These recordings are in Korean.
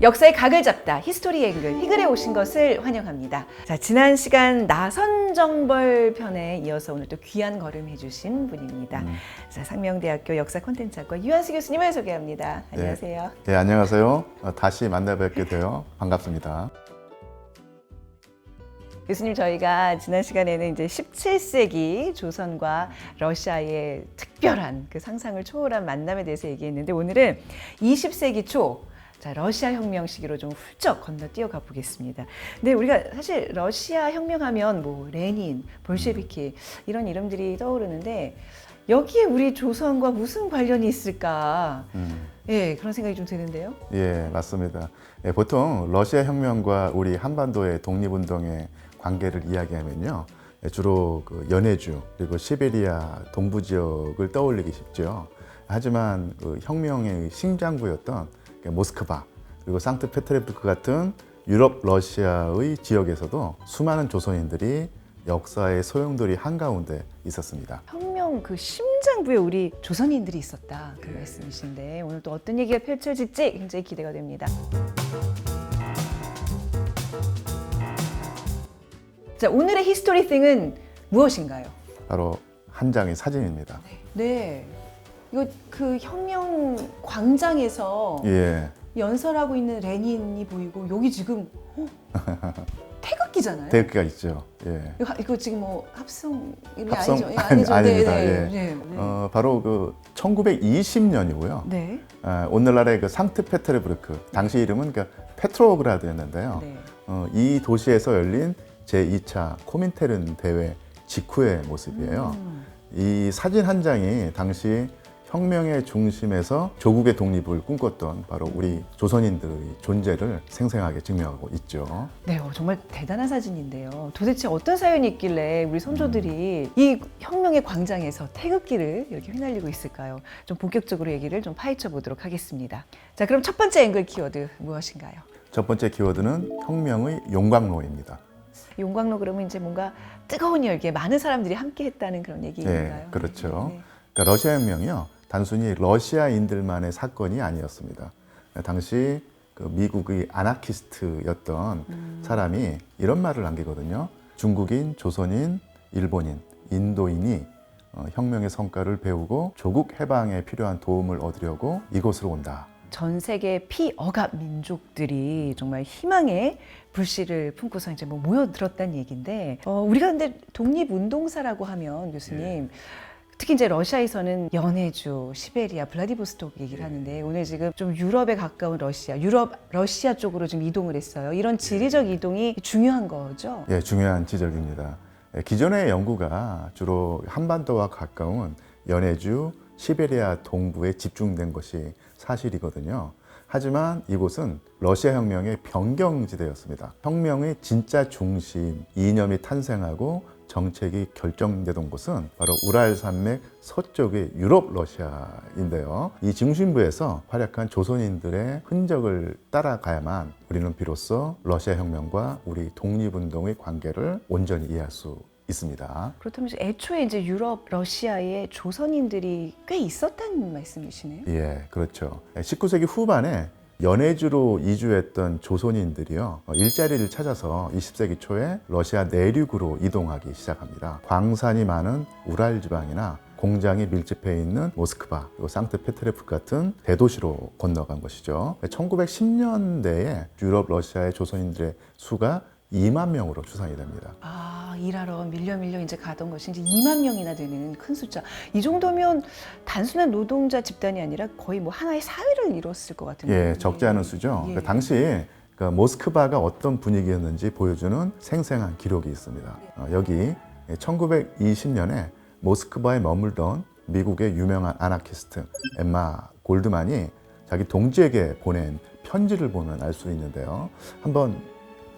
역사의 각을 잡다 히스토리 앵글 히글에 오신 것을 환영합니다. 자, 지난 시간 나선정벌 편에 이어서 오늘 또 귀한 걸음 해주신 분입니다. 자, 상명대학교 역사 콘텐츠학과 유한수 교수님을 소개합니다. 안녕하세요. 네, 안녕하세요. 다시 만나 뵙게 되어 반갑습니다. 교수님, 저희가 지난 시간에는 이제 17세기 조선과 러시아의 특별한 그 상상을 초월한 만남에 대해서 얘기했는데, 오늘은 20세기 초 자, 러시아 혁명 시기로 좀 훌쩍 건너뛰어가 보겠습니다. 근데 우리가 사실 러시아 혁명하면 뭐 레닌, 볼셰비키 이런 이름들이 떠오르는데, 여기에 우리 조선과 무슨 관련이 있을까? 예, 그런 생각이 좀 드는데요. 예, 맞습니다. 예, 보통 러시아 혁명과 우리 한반도의 독립운동의 관계를 이야기하면요, 주로 그 연해주 그리고 시베리아 동부 지역을 떠올리기 쉽죠. 하지만 그 혁명의 심장부였던 모스크바 그리고 상트페테르부르크 같은 유럽 러시아의 지역에서도 수많은 조선인들이 역사의 소용돌이 한가운데 있었습니다. 혁명 그 심장부에 우리 조선인들이 있었다, 그 말씀이신데, 오늘 또 어떤 얘기가 펼쳐질지 굉장히 기대가 됩니다. 자, 오늘의 히스토리띵은 무엇인가요? 바로 한 장의 사진입니다. 네, 이거 그 혁명 광장에서 예, 연설하고 있는 레닌이 보이고, 여기 지금 태극기잖아요. 태극기가 있죠. 예. 이거 지금 뭐 합성 이름이 합성? 아니죠? 예, 아니죠. 아닙니다. 네, 예. 네, 네. 바로 그 1920년이고요. 네. 오늘날의 그 상트페테르부르크, 당시 이름은 그 페트로그라드였는데요. 네. 이 도시에서 열린 제2차 코민테른 대회 직후의 모습이에요. 이 사진 한 장이 당시 혁명의 중심에서 조국의 독립을 꿈꿨던 바로 우리 조선인들의 존재를 생생하게 증명하고 있죠. 네, 정말 대단한 사진인데요. 도대체 어떤 사연이 있길래 우리 선조들이 이 혁명의 광장에서 태극기를 이렇게 휘날리고 있을까요? 좀 본격적으로 얘기를 좀 파헤쳐 보도록 하겠습니다. 자, 그럼 첫 번째 앵글 키워드 무엇인가요? 첫 번째 키워드는 혁명의 용광로입니다. 용광로 그러면 이제 뭔가 뜨거운 열기에 많은 사람들이 함께 했다는 그런 얘기인가요? 네, 그렇죠. 네. 그러니까 러시아 혁명이요, 단순히 러시아인들만의 사건이 아니었습니다. 당시 그 미국의 아나키스트였던 사람이 이런 말을 남기거든요. 중국인, 조선인, 일본인, 인도인이 혁명의 성과를 배우고 조국 해방에 필요한 도움을 얻으려고 이곳으로 온다. 전 세계 피억압 민족들이 정말 희망의 불씨를 품고서 이제 뭐 모여들었다는 얘기인데, 우리가 근데 독립운동사라고 하면 교수님, 특히 이제 러시아에서는 연해주, 시베리아, 블라디보스토크 얘기를 하는데, 오늘 지금 좀 유럽에 가까운 러시아 쪽으로 좀 이동을 했어요. 이런 지리적 이동이 중요한 거죠? 예, 중요한 지적입니다. 기존의 연구가 주로 한반도와 가까운 연해주, 시베리아 동부에 집중된 것이 사실이거든요. 하지만 이곳은 러시아 혁명의 변경지대였습니다. 혁명의 진짜 중심, 이념이 탄생하고 정책이 결정되던 곳은 바로 우랄 산맥 서쪽의 유럽 러시아인데요. 이 중심부에서 활약한 조선인들의 흔적을 따라가야만 우리는 비로소 러시아 혁명과 우리 독립운동의 관계를 온전히 이해할 수 있습니다. 그렇다면 애초에 이제 유럽, 러시아에 조선인들이 꽤 있었다는 말씀이시네요? 예, 그렇죠. 19세기 후반에 연해주로 이주했던 조선인들이요, 일자리를 찾아서 20세기 초에 러시아 내륙으로 이동하기 시작합니다. 광산이 많은 우랄 지방이나 공장이 밀집해 있는 모스크바, 그리고 상트페테르부르크 같은 대도시로 건너간 것이죠. 1910년대에 유럽 러시아의 조선인들의 수가 2만 명으로 추산이 됩니다. 일하러 밀려 이제 가던 것이 이제 2만 명이나 되는 큰 숫자. 이 정도면 단순한 노동자 집단이 아니라 거의 뭐 하나의 사회를 이뤘을 것 같은데. 예, 적지 않은 수죠. 예. 당시 그 모스크바가 어떤 분위기였는지 보여주는 생생한 기록이 있습니다. 여기 1920년에 모스크바에 머물던 미국의 유명한 아나키스트 엠마 골드만이 자기 동지에게 보낸 편지를 보면 알 수 있는데요. 한번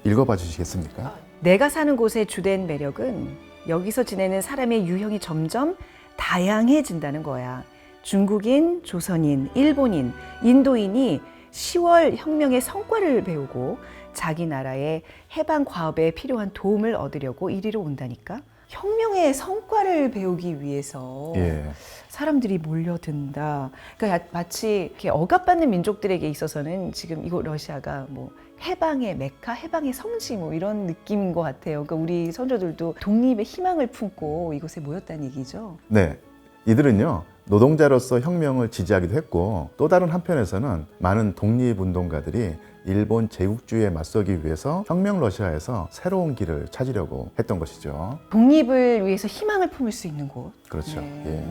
읽어봐 주시겠습니까? 내가 사는 곳의 주된 매력은 여기서 지내는 사람의 유형이 점점 다양해진다는 거야. 중국인, 조선인, 일본인, 인도인이 10월 혁명의 성과를 배우고 자기 나라의 해방 과업에 필요한 도움을 얻으려고 이리로 온다니까. 혁명의 성과를 배우기 위해서 예. 사람들이 몰려든다. 그러니까 마치 이렇게 억압받는 민족들에게 있어서는 지금 이거 러시아가 뭐 해방의 메카, 해방의 성지 뭐 이런 느낌인 것 같아요. 그러니까 우리 선조들도 독립의 희망을 품고 이곳에 모였다는 얘기죠. 네. 이들은요, 노동자로서 혁명을 지지하기도 했고, 또 다른 한편에서는 많은 독립운동가들이 일본 제국주의에 맞서기 위해서 혁명 러시아에서 새로운 길을 찾으려고 했던 것이죠. 독립을 위해서 희망을 품을 수 있는 곳. 그렇죠. 네.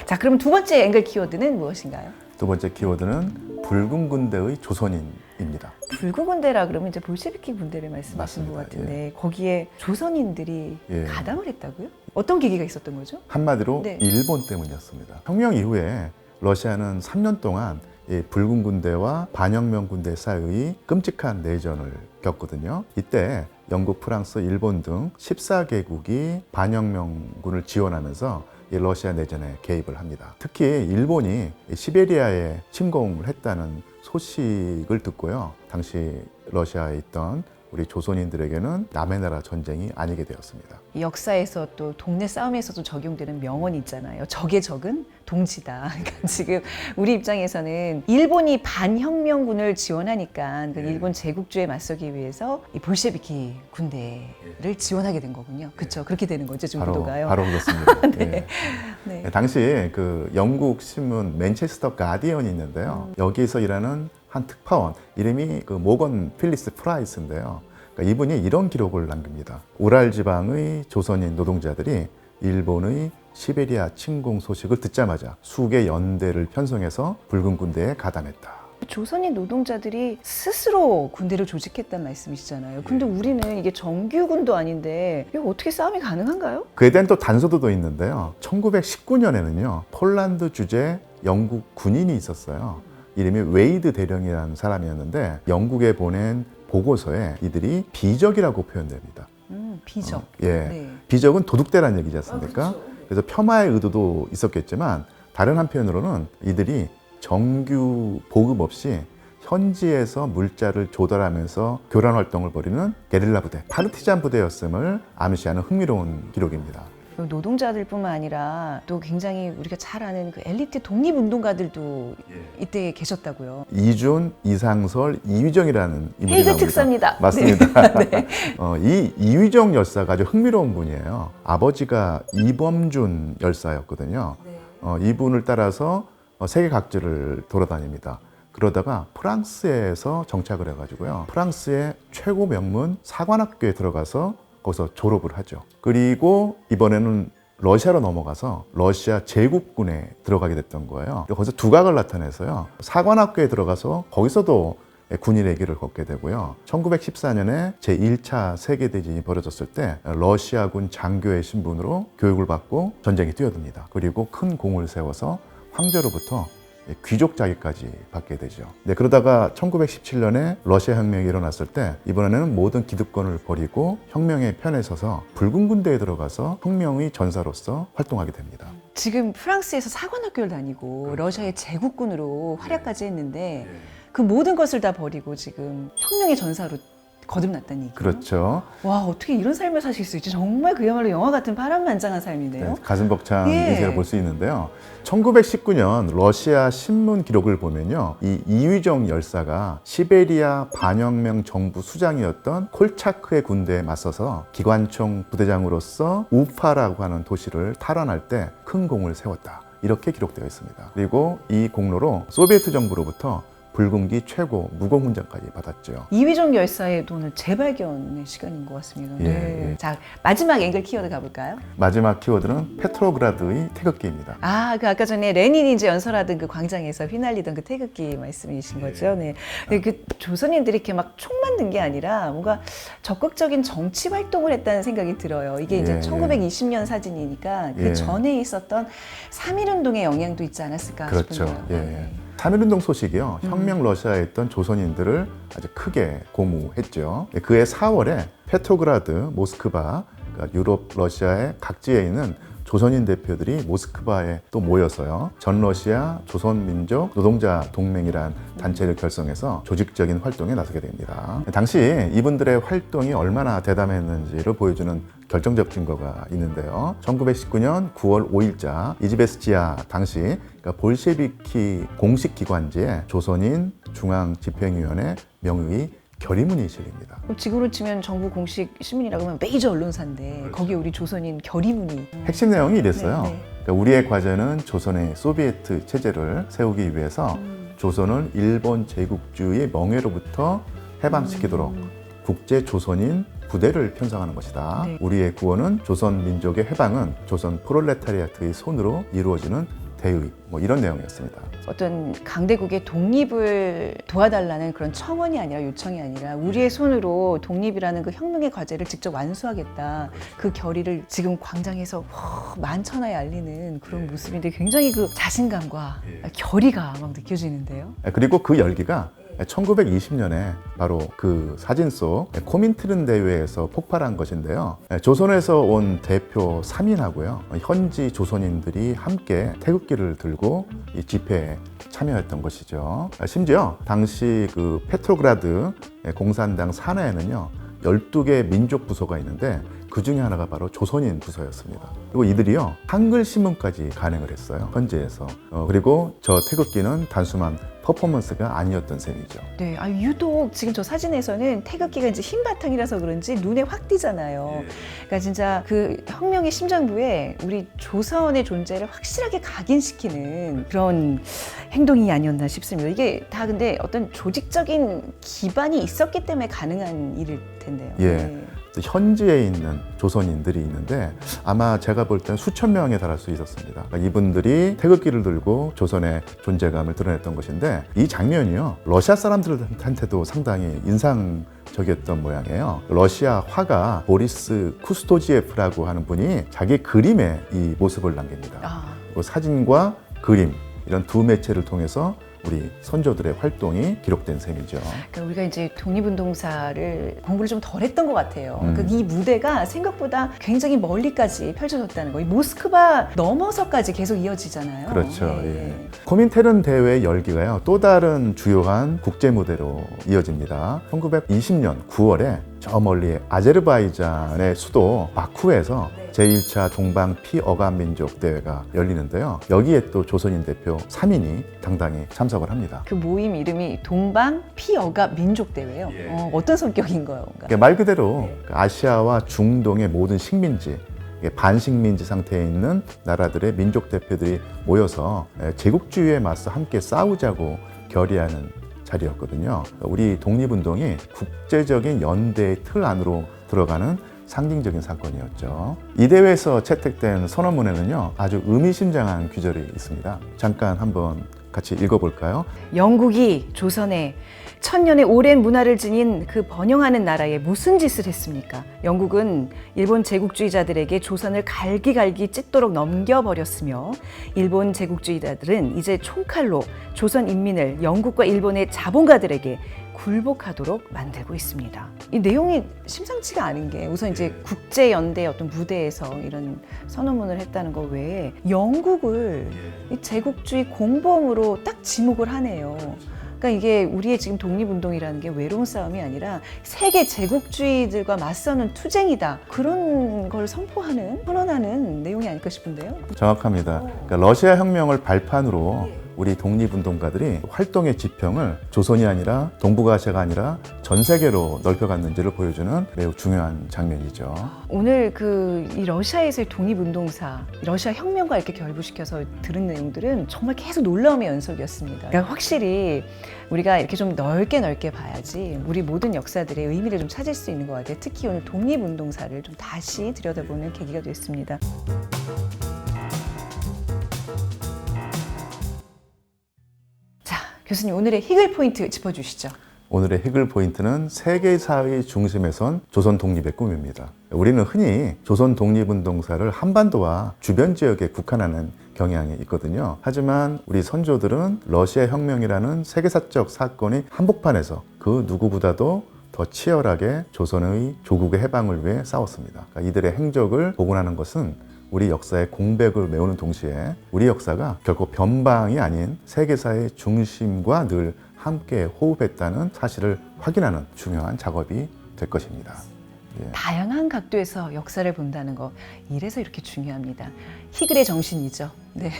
자, 그럼 두 번째 앵글 키워드는 무엇인가요? 두 번째 키워드는 붉은 군대의 조선인입니다. 붉은 군대라 그러면 이제 볼셰비키 군대를 말씀하시는 맞습니다. 것 같은데 거기에 조선인들이 예. 가담을 했다고요? 어떤 계기가 있었던 거죠? 한마디로 네. 일본 때문이었습니다. 혁명 이후에 러시아는 3년 동안 이 붉은 군대와 반혁명 군대 사이의 끔찍한 내전을 겪거든요. 이때 영국, 프랑스, 일본 등 14개국이 반혁명군을 지원하면서 이 러시아 내전에 개입을 합니다. 특히 일본이 시베리아에 침공을 했다는 소식을 듣고요. 당시 러시아에 있던 우리 조선인들에게는 남의 나라 전쟁이 아니게 되었습니다. 이 역사에서 또 동네 싸움에서도 적용되는 명언이 있잖아요. 적의 적은 동지다. 그러니까 지금 우리 입장에서는 일본이 반혁명군을 지원하니까 그 일본 제국주의에 맞서기 위해서 이 볼셰비키 군대를 지원하게 된 거군요. 그렇죠? 그렇게 되는 거죠, 지금 구도가요. 바로 그렇습니다. 네. 예. 네. 당시 그 영국 신문 맨체스터 가디언이 있는데요. 여기에서 일하는 한 특파원 이름이 그 모건 필리스 프라이스인데요. 그러니까 이분이 이런 기록을 남깁니다. 우랄 지방의 조선인 노동자들이 일본의 시베리아 침공 소식을 듣자마자 수개 연대를 편성해서 붉은 군대에 가담했다. 조선인 노동자들이 스스로 군대를 조직했단 말씀이시잖아요. 근데 우리는 이게 정규군도 아닌데 이거 어떻게 싸움이 가능한가요? 그에 대한 또 단서도 있는데요. 1919년에는요. 폴란드 주재 영국 군인이 있었어요. 이름이 웨이드 대령이라는 사람이었는데 영국에 보낸 보고서에 이들이 비적이라고 표현됩니다. 비적. 예, 네. 비적은 도둑대라는 얘기지 않습니까? 그렇죠. 그래서 폄하의 의도도 있었겠지만 다른 한편으로는 이들이 정규 보급 없이 현지에서 물자를 조달하면서 교란 활동을 벌이는 게릴라 부대, 파르티잔 부대였음을 암시하는 흥미로운 기록입니다. 노동자들뿐만 아니라 또 굉장히 우리가 잘 아는 그 엘리트 독립운동가들도 이때 계셨다고요. 이준, 이상설, 이휘정이라는 인물이 헤이그 나옵니다. 특사입니다. 맞습니다. 네. 이 이휘정 열사가 아주 흥미로운 분이에요. 아버지가 이범준 열사였거든요. 이분을 따라서 세계 각지를 돌아다닙니다. 그러다가 프랑스에서 정착을 해가지고요. 프랑스의 최고 명문 사관학교에 들어가서 거기서 졸업을 하죠. 그리고 이번에는 러시아로 넘어가서 러시아 제국군에 들어가게 됐던 거예요. 거기서 두각을 나타내서요. 사관학교에 들어가서 거기서도 군인의 길을 걷게 되고요. 1914년에 제1차 세계대전이 벌어졌을 때 러시아군 장교의 신분으로 교육을 받고 전쟁에 뛰어듭니다. 그리고 큰 공을 세워서 황제로부터 귀족 자기까지 받게 되죠. 네, 그러다가 1917년에 러시아 혁명이 일어났을 때 이번에는 모든 기득권을 버리고 혁명의 편에 서서 붉은 군대에 들어가서 혁명의 전사로서 활동하게 됩니다. 지금 프랑스에서 사관학교를 다니고 러시아의 제국군으로 활약까지 했는데 그 모든 것을 다 버리고 지금 혁명의 전사로 거듭났다는 얘기예요. 그렇죠. 와, 어떻게 이런 삶을 사실 수 있지? 정말 그야말로 영화 같은 파란만장한 삶이네요. 네, 가슴 벅찬 예. 인생을 볼 수 있는데요. 1919년 러시아 신문 기록을 보면요. 이 이휘정 열사가 시베리아 반혁명 정부 수장이었던 콜차크의 군대에 맞서서 기관총 부대장으로서 우파라고 하는 도시를 탈환할 때 큰 공을 세웠다. 이렇게 기록되어 있습니다. 그리고 이 공로로 소비에트 정부로부터 붉은기 최고 무공훈장까지 받았죠. 이휘정 열사의 오늘 재발견의 시간인 것 같습니다. 예, 네. 예. 자, 마지막 앵글 키워드 가볼까요? 마지막 키워드는 페트로그라드의 태극기입니다. 아, 그 아까 전에 레닌이 이제 연설하던 그 광장에서 휘날리던 그 태극기 말씀이신 거죠. 네. 근데 그 조선인들이 이렇게 막 총 만든 게 아니라 뭔가 적극적인 정치 활동을 했다는 생각이 들어요. 이게 이제 예, 1920년 사진이니까 그 예. 전에 있었던 3.1운동의 영향도 있지 않았을까 그렇죠. 싶은데요. 예. 네. 3.1운동 소식이요. 혁명 러시아에 있던 조선인들을 아주 크게 고무했죠. 그해 4월에 페트로그라드, 모스크바, 그러니까 유럽 러시아의 각지에 있는 조선인 대표들이 모스크바에 또 모여서요. 전 러시아 조선민족 노동자 동맹이란 단체를 결성해서 조직적인 활동에 나서게 됩니다. 당시 이분들의 활동이 얼마나 대담했는지를 보여주는 결정적 증거가 있는데요. 1919년 9월 5일자 이즈베스치아 당시 그러니까 볼셰비키 공식 기관지에 조선인 중앙집행위원회 명의 결의문이 실립니다. 지금으로 치면 정부 공식 신문이라고 하면 메이저 언론사인데 거기에 우리 조선인 결의문이 핵심 내용이 이랬어요. 네, 네. 그러니까 우리의 과제는 조선의 소비에트 체제를 세우기 위해서 조선을 일본 제국주의 멍해로부터 해방시키도록 국제 조선인 부대를 편성하는 것이다. 네. 우리의 구원은 조선 민족의 해방은 조선 프롤레타리아트의 손으로 이루어지는 대의, 뭐 이런 내용이었습니다. 어떤 강대국의 독립을 도와달라는 그런 청원이 아니라 요청이 아니라 우리의 손으로 독립이라는 그 혁명의 과제를 직접 완수하겠다. 그 결의를 지금 광장에서 만천하에 알리는 그런 모습인데 굉장히 그 자신감과 결의가 막 느껴지는데요. 그리고 그 열기가 1920년에 바로 그 사진 속 코민트른 대회에서 폭발한 것인데요. 조선에서 온 대표 3인하고요. 현지 조선인들이 함께 태극기를 들고 이 집회에 참여했던 것이죠. 심지어 당시 그 페트로그라드 공산당 산하에는요. 12개 민족 부서가 있는데 그 중에 하나가 바로 조선인 부서였습니다. 그리고 이들이요 한글 신문까지 간행을 했어요. 현지에서. 그리고 저 태극기는 단순한 퍼포먼스가 아니었던 셈이죠. 네, 유독 지금 저 사진에서는 태극기가 이제 흰 바탕이라서 그런지 눈에 확 띄잖아요. 그러니까 진짜 그 혁명의 심장부에 우리 조선의 존재를 확실하게 각인시키는 그런 행동이 아니었나 싶습니다. 이게 다 근데 어떤 조직적인 기반이 있었기 때문에 가능한 일일 텐데요. 예. 네. 현지에 있는 조선인들이 있는데 아마 제가 볼 때는 수천 명에 달할 수 있었습니다. 그러니까 이분들이 태극기를 들고 조선의 존재감을 드러냈던 것인데 이 장면이요 러시아 사람들한테도 상당히 인상적이었던 모양이에요. 러시아 화가 보리스 쿠스토지에프라고 하는 분이 자기 그림에 이 모습을 남깁니다. 그 사진과 그림 이런 두 매체를 통해서 우리 선조들의 활동이 기록된 셈이죠. 그러니까 우리가 이제 독립운동사를 공부를 좀 덜 했던 것 같아요. 그러니까 이 무대가 생각보다 굉장히 멀리까지 펼쳐졌다는 거. 이 모스크바 넘어서까지 계속 이어지잖아요. 그렇죠. 네. 예. 코민테른 대회 열기가요 또 다른 주요한 국제 무대로 이어집니다. 1920년 9월에 저 멀리 아제르바이잔의 수도 바쿠에서 제1차 동방 피어감 민족 대회가 열리는데요. 여기에 또 조선인 대표 3인이 당당히 참석을 합니다. 그 모임 이름이 동방 피어가 민족 대회예요. 어떤 성격인 건가? 그러니까 말 그대로 아시아와 중동의 모든 식민지 반식민지 상태에 있는 나라들의 민족 대표들이 모여서 제국주의에 맞서 함께 싸우자고 결의하는 자리였거든요. 우리 독립운동이 국제적인 연대의 틀 안으로 들어가는 상징적인 사건이었죠. 이 대회에서 채택된 선언문에는요 아주 의미심장한 규절이 있습니다. 잠깐 한번 같이 읽어볼까요? 영국이 조선에 천년의 오랜 문화를 지닌 그 번영하는 나라에 무슨 짓을 했습니까? 영국은 일본 제국주의자들에게 조선을 갈기갈기 찢도록 넘겨버렸으며 일본 제국주의자들은 이제 총칼로 조선 인민을 영국과 일본의 자본가들에게 굴복하도록 만들고 있습니다. 이 내용이 심상치가 않은 게 우선 이제 국제연대 어떤 무대에서 이런 선언문을 했다는 것 외에 영국을 이 제국주의 공범으로 딱 지목을 하네요. 그러니까 이게 우리의 지금 독립운동이라는 게 외로운 싸움이 아니라 세계 제국주의들과 맞서는 투쟁이다. 그런 걸 선언하는 내용이 아닐까 싶은데요. 정확합니다. 그러니까 러시아 혁명을 발판으로 우리 독립운동가들이 활동의 지평을 조선이 아니라 동북아시아가 아니라 전 세계로 넓혀갔는지를 보여주는 매우 중요한 장면이죠. 오늘 이 러시아에서의 독립운동사, 러시아 혁명과 이렇게 결부시켜서 들은 내용들은 정말 계속 놀라움의 연속이었습니다. 그러니까 확실히 우리가 이렇게 좀 넓게 봐야지 우리 모든 역사들의 의미를 좀 찾을 수 있는 것 같아요. 특히 오늘 독립운동사를 좀 다시 들여다보는 계기가 됐습니다. 교수님, 오늘의 희글 포인트 짚어주시죠. 오늘의 희글 포인트는 세계사의 중심에 선 조선 독립의 꿈입니다. 우리는 흔히 조선 독립운동사를 한반도와 주변 지역에 국한하는 경향이 있거든요. 하지만 우리 선조들은 러시아 혁명이라는 세계사적 사건의 한복판에서 그 누구보다도 더 치열하게 조선의 조국의 해방을 위해 싸웠습니다. 그러니까 이들의 행적을 복원하는 것은 우리 역사의 공백을 메우는 동시에 우리 역사가 결코 변방이 아닌 세계사의 중심과 늘 함께 호흡했다는 사실을 확인하는 중요한 작업이 될 것입니다. 예. 다양한 각도에서 역사를 본다는 거, 이래서 이렇게 중요합니다. 히글의 정신이죠. 네.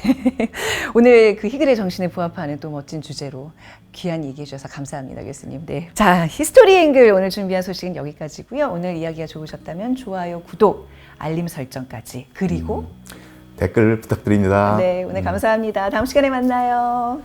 오늘 그 히글의 정신에 부합하는 또 멋진 주제로 귀한 얘기해 주셔서 감사합니다, 교수님. 네. 자, 히스토리 앵글 오늘 준비한 소식은 여기까지고요. 오늘 이야기가 좋으셨다면 좋아요, 구독, 알림 설정까지, 그리고 댓글 부탁드립니다. 네, 오늘 감사합니다. 다음 시간에 만나요.